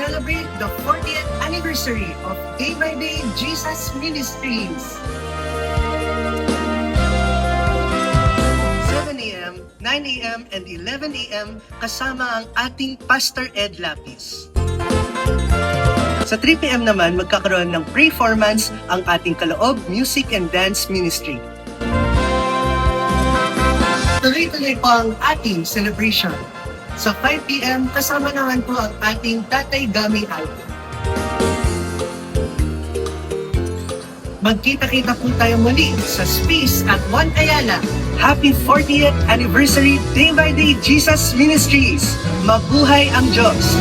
celebrate the 40th anniversary of Day by Day Jesus Ministries. 7 a.m., 9 a.m., and 11 a.m. kasama ang ating Pastor Ed Lapis. Sa 3 p.m. naman, magkakaroon ng performance ang ating Kaloob Music and Dance Ministry. Tuloy-tuloy po ang ating celebration. Sa 5 p.m., kasama naman po ang ating Tatay Gami album. Magkita-kita po tayo muli sa Space at One Ayala. Happy 40th Anniversary Day by Day Jesus Ministries! Mabuhay ang Diyos!